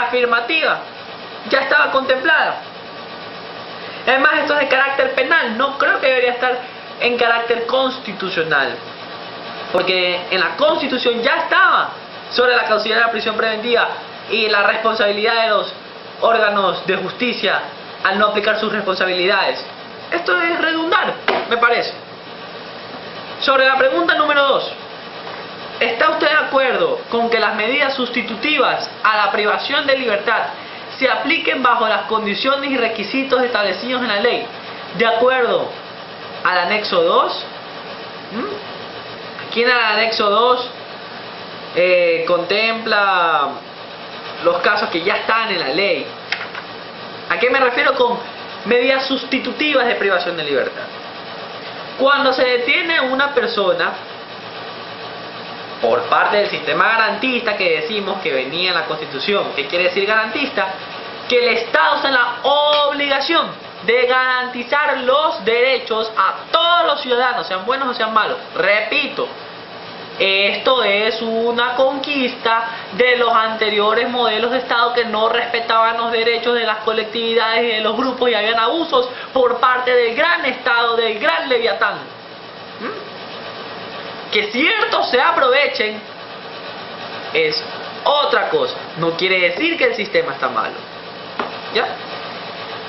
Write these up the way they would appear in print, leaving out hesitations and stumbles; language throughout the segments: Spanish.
afirmativa ya estaba contemplada. Además, esto es de carácter penal, no creo que debería estar en carácter constitucional, porque en la Constitución ya estaba sobre la causalidad de la prisión preventiva y la responsabilidad de los órganos de justicia al no aplicar sus responsabilidades. Esto es redundar, me parece. Sobre la pregunta número 2, ¿está usted de acuerdo con que las medidas sustitutivas a la privación de libertad se apliquen bajo las condiciones y requisitos establecidos en la ley, de acuerdo al anexo 2? Aquí en el anexo 2 contempla los casos que ya están en la ley. ¿A qué me refiero con medidas sustitutivas de privación de libertad? Cuando se detiene una persona por parte del sistema garantista que decimos que venía en la Constitución, ¿qué quiere decir garantista? Que el Estado está en la obligación de garantizar los derechos a todos los ciudadanos, sean buenos o sean malos. Repito, esto es una conquista de los anteriores modelos de Estado que no respetaban los derechos de las colectividades y de los grupos, y habían abusos por parte del gran Estado, del gran Leviatán. Que ciertos se aprovechen es otra cosa, no quiere decir que el sistema está malo. ¿Ya?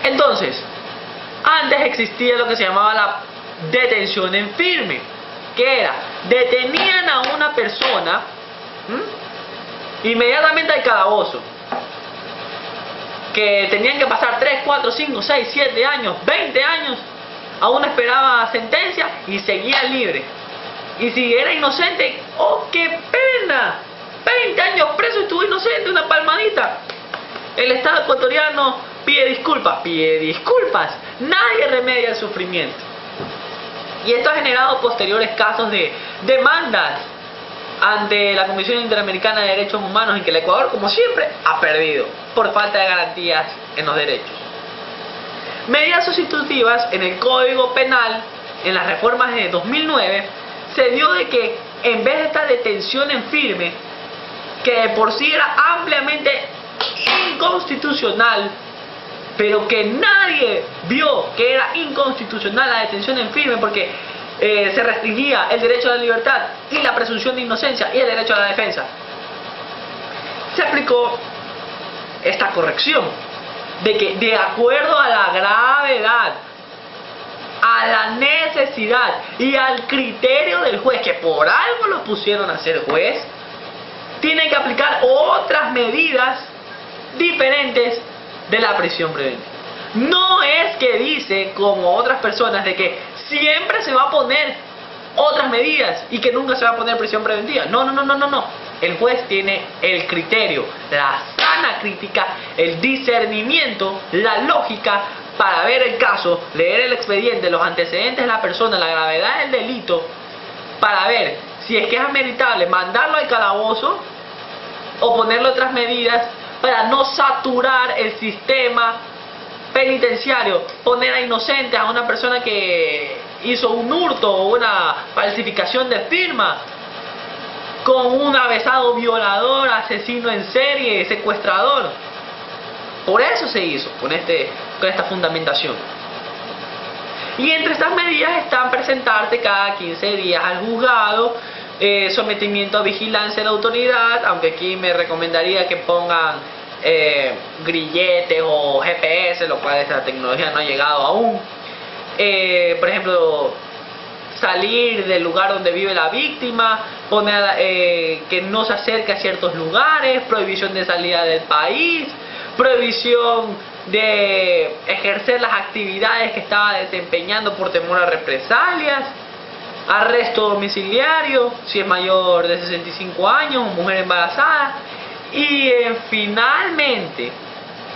Entonces, antes existía lo que se llamaba la detención en firme, que era, detenían a una persona inmediatamente al calabozo, que tenían que pasar 3, 4, 5, 6, 7 años, 20 años, aún esperaba sentencia y seguía libre. Y si era inocente, ¡oh, qué pena! 20 años preso y estuvo inocente, una palmadita. El Estado ecuatoriano pide disculpas, nadie remedia el sufrimiento. Y esto ha generado posteriores casos de demandas ante la Comisión Interamericana de Derechos Humanos, en que el Ecuador, como siempre, ha perdido por falta de garantías en los derechos. Medidas sustitutivas en el Código Penal, en las reformas de 2009, se dio de que en vez de esta detención en firme, que de por sí era ampliamente inconstitucional, pero que nadie vio que era inconstitucional la detención en firme, porque se restringía el derecho a la libertad y la presunción de inocencia y el derecho a la defensa, se aplicó esta corrección de que, de acuerdo a la gravedad, a la necesidad y al criterio del juez, que por algo lo pusieron a ser juez, tiene que aplicar otras medidas diferentes de la prisión preventiva. No es que dice, como otras personas, de que siempre se va a poner otras medidas y que nunca se va a poner prisión preventiva. No. El juez tiene el criterio, la sana crítica, el discernimiento, la lógica para ver el caso, leer el expediente, los antecedentes de la persona, la gravedad del delito, para ver si es que es ameritable mandarlo al calabozo o ponerle otras medidas para no saturar el sistema penitenciario, poner a inocentes, a una persona que hizo un hurto o una falsificación de firma, con un avesado violador, asesino en serie, secuestrador. Por eso se hizo, con esta fundamentación. Y entre estas medidas están presentarte cada 15 días al juzgado, sometimiento a vigilancia de la autoridad, aunque aquí me recomendaría que pongan grilletes o GPS, lo cual esta tecnología no ha llegado aún. Por ejemplo, salir del lugar donde vive la víctima, poner que no se acerque a ciertos lugares, prohibición de salida del país, prohibición de ejercer las actividades que estaba desempeñando por temor a represalias, arresto domiciliario si es mayor de 65 años o mujer embarazada, y finalmente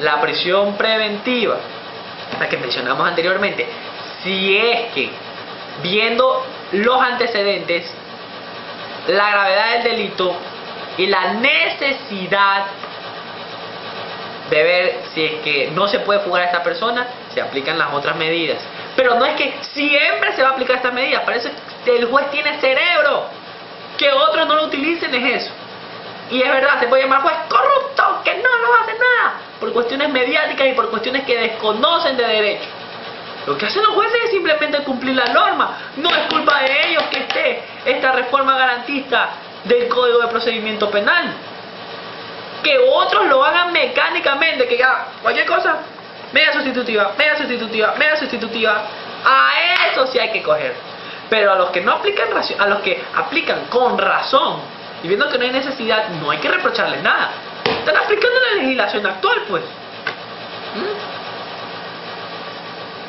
la prisión preventiva, la que mencionamos anteriormente, si es que, viendo los antecedentes, la gravedad del delito y la necesidad de ver si es que no se puede fugar a esta persona, se aplican las otras medidas. Pero no es que siempre se va a aplicar estas medidas, parece que el juez tiene cerebro, que otros no lo utilicen, es eso. Y es verdad, se puede llamar juez corrupto, que no hace nada. por cuestiones mediáticas y por cuestiones que desconocen de derecho. Lo que hacen los jueces es simplemente cumplir la norma. No es culpa de ellos que esté esta reforma garantista del Código de Procedimiento Penal. Que otros lo hagan mecánicamente, que ya cualquier cosa, media sustitutiva, media sustitutiva, media sustitutiva. A eso sí hay que coger. Pero a los que no aplican, a los que aplican con razón y viendo que no hay necesidad, no hay que reprocharles nada. Están aplicando la legislación actual, pues.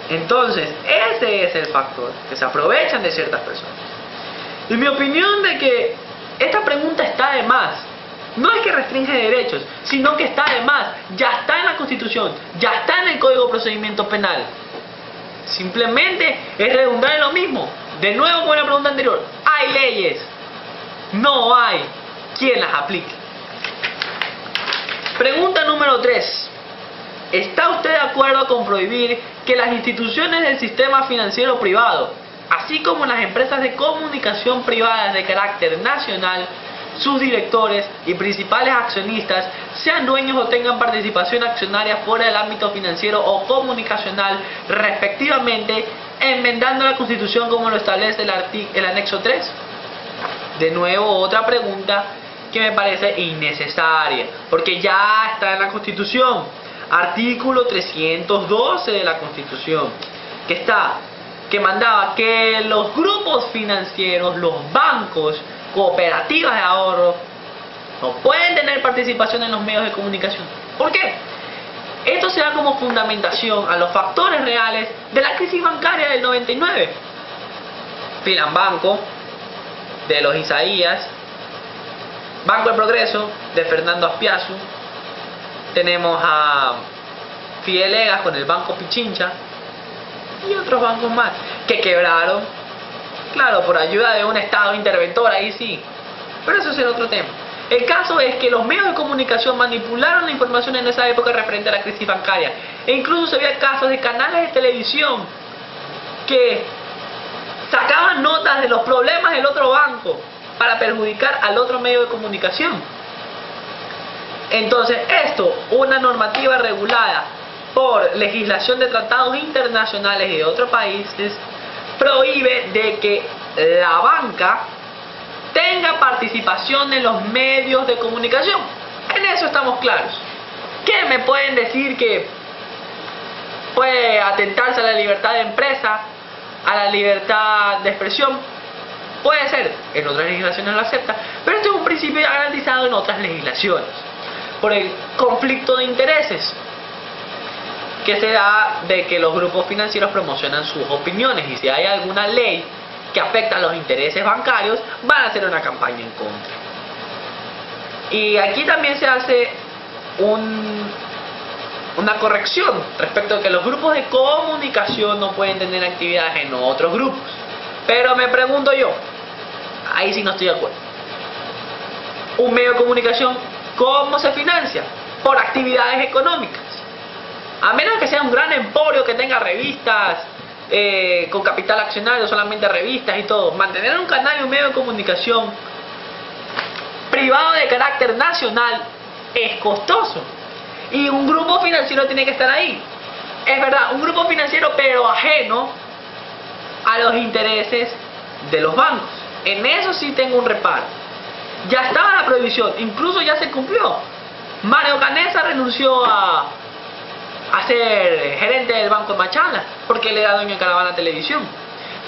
Entonces, ese es el factor, que se aprovechan de ciertas personas. Y mi opinión de que esta pregunta está de más. No es que restringe derechos, sino que está de más. Ya está en la Constitución, ya está en el Código de Procedimiento Penal. Simplemente es redundar en lo mismo. De nuevo con la pregunta anterior, hay leyes, no hay quien las aplique. Pregunta número 3. ¿Está usted de acuerdo con prohibir que las instituciones del sistema financiero privado, así como las empresas de comunicación privadas de carácter nacional, sus directores y principales accionistas sean dueños o tengan participación accionaria fuera del ámbito financiero o comunicacional, respectivamente, enmendando la Constitución como lo establece el anexo 3? De nuevo, otra pregunta que me parece innecesaria, porque ya está en la Constitución. Artículo 312 de la Constitución, que mandaba que los grupos financieros, los bancos, cooperativas de ahorro, no pueden tener participación en los medios de comunicación. ¿Por qué? Esto se da como fundamentación a los factores reales de la crisis bancaria del 99. Filambanco, de los Isaías, Banco del Progreso, de Fernando Azpiazu, tenemos a Fidelegas con el Banco Pichincha y otros bancos más que quebraron, claro, por ayuda de un Estado interventor, ahí sí, pero eso es el otro tema. El caso es que los medios de comunicación manipularon la información en esa época referente a la crisis bancaria, e incluso se había casos de canales de televisión que sacaban notas de los problemas del otro banco para perjudicar al otro medio de comunicación. Entonces esto, una normativa regulada por legislación de tratados internacionales y de otros países, prohíbe de que la banca tenga participación en los medios de comunicación. En eso estamos claros. ¿Qué me pueden decir que puede atentarse a la libertad de empresa, a la libertad de expresión? Puede ser, en otras legislaciones lo acepta, pero esto es un principio ya garantizado en otras legislaciones, por el conflicto de intereses que se da de que los grupos financieros promocionan sus opiniones, y si hay alguna ley que afecta a los intereses bancarios, van a hacer una campaña en contra. Y aquí también se hace una corrección respecto a que los grupos de comunicación no pueden tener actividades en otros grupos. Pero me pregunto yo, ahí sí no estoy de acuerdo. Un medio de comunicación, ¿cómo se financia? Por actividades económicas. A menos que sea un gran emporio que tenga revistas con capital accionario, solamente revistas y todo. Mantener un canal y un medio de comunicación privado de carácter nacional es costoso. Y un grupo financiero tiene que estar ahí. Es verdad, un grupo financiero pero ajeno a los intereses de los bancos. En eso sí tengo un reparo. Ya estaba la prohibición, incluso ya se cumplió. Mario Canessa renunció a ser gerente del Banco de Machala porque él era dueño de Caravana Televisión.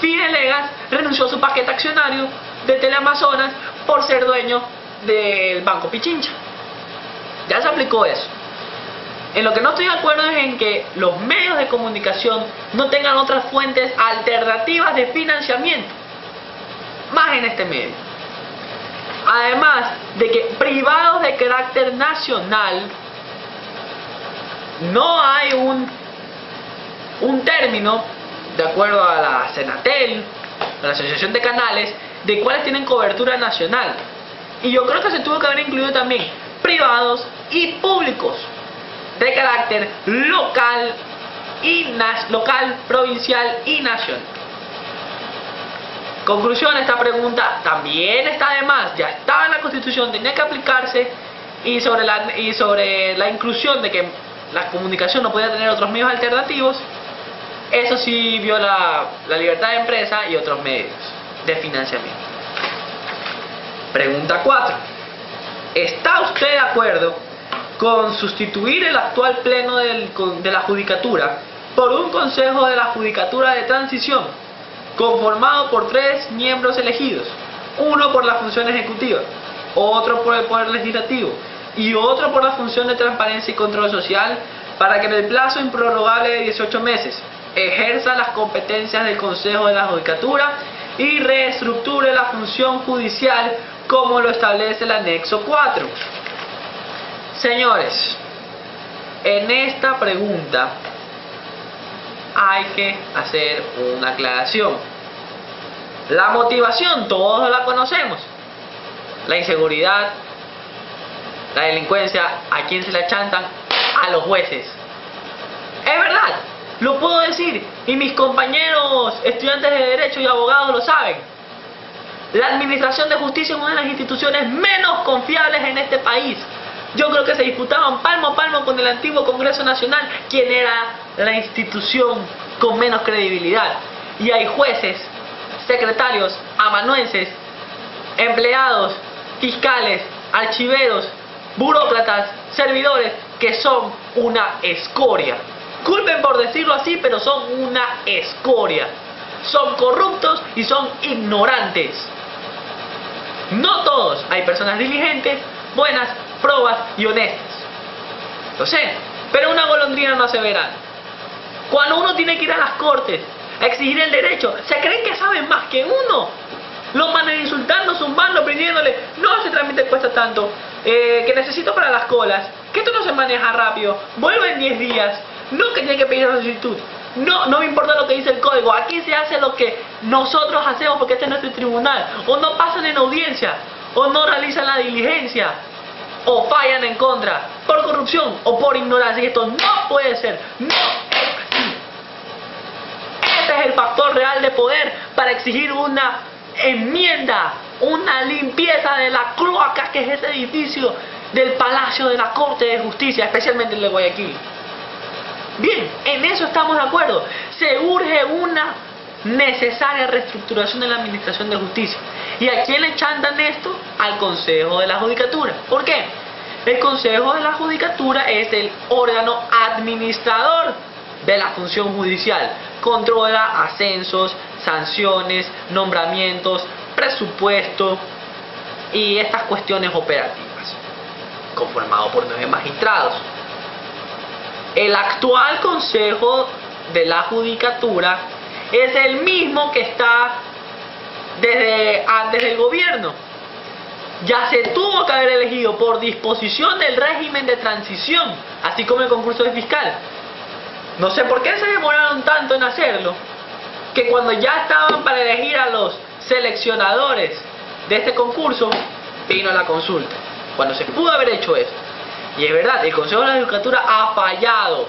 Fidelegas renunció a su paquete accionario de Teleamazonas por ser dueño del Banco Pichincha. Ya se aplicó eso. En lo que no estoy de acuerdo es en que los medios de comunicación no tengan otras fuentes alternativas de financiamiento, más en este medio. Además de que privados de carácter nacional, no hay un término, de acuerdo a la Senatel, a la Asociación de Canales, de cuáles tienen cobertura nacional. Y yo creo que se tuvo que haber incluido también privados y públicos de carácter local, provincial y nacional. Conclusión, esta pregunta también está de más, ya estaba en la Constitución, tenía que aplicarse, y sobre la inclusión de que la comunicación no podía tener otros medios alternativos, eso sí viola la libertad de empresa y otros medios de financiamiento. Pregunta 4. ¿Está usted de acuerdo con sustituir el actual pleno de la Judicatura por un Consejo de la Judicatura de Transición conformado por 3 miembros elegidos, uno por la función ejecutiva, otro por el Poder Legislativo y otro por la función de transparencia y control social, para que en el plazo improrrogable de 18 meses ejerza las competencias del Consejo de la Judicatura y reestructure la función judicial como lo establece el anexo 4? Señores, en esta pregunta hay que hacer una aclaración. La motivación todos la conocemos: la inseguridad, la delincuencia. ¿A quién se la chantan? A los jueces. Es verdad, lo puedo decir, y mis compañeros estudiantes de Derecho y abogados lo saben. La Administración de Justicia es una de las instituciones menos confiables en este país. Yo creo que se disputaban palmo a palmo con el antiguo Congreso Nacional quién era la institución con menos credibilidad. Y hay jueces, secretarios, amanuenses, empleados, fiscales, archiveros, burócratas, servidores que son una escoria. Culpen por decirlo así, pero son una escoria. Son corruptos y son ignorantes. No todos, hay personas diligentes, buenas, probas y honestas. Lo sé, pero una golondrina no hace verano. Cuando uno tiene que ir a las cortes a exigir el derecho, se creen que saben más que uno. Lo mandan insultando, zumbando, pidiéndole: no, ese trámite cuesta tanto, que necesito para las colas, que esto no se maneja rápido, vuelve en 10 días, no, que tiene que pedir la solicitud. No, no me importa lo que dice el código, aquí se hace lo que nosotros hacemos porque este es nuestro tribunal. O no pasan en audiencia, o no realizan la diligencia, o fallan en contra, por corrupción o por ignorancia. Y esto no puede ser, no es así. Este es el factor real de poder para exigir una enmienda, una limpieza de la cloaca que es ese edificio del Palacio de la Corte de Justicia, especialmente el de Guayaquil. Bien, en eso estamos de acuerdo. Se urge una necesaria reestructuración de la Administración de Justicia. ¿Y a quién le chantan esto? Al Consejo de la Judicatura. ¿Por qué? El Consejo de la Judicatura es el órgano administrador de la función judicial. Controla ascensos, sanciones, nombramientos, presupuesto y estas cuestiones operativas. Conformado por 9 magistrados. El actual Consejo de la Judicatura es el mismo que está desde antes del gobierno. Ya se tuvo que haber elegido por disposición del régimen de transición, así como el concurso de fiscal. No sé por qué se demoraron tanto en hacerlo, que cuando ya estaban para elegir a los seleccionadores de este concurso, vino la consulta, cuando se pudo haber hecho eso. Y es verdad, el Consejo de la Judicatura ha fallado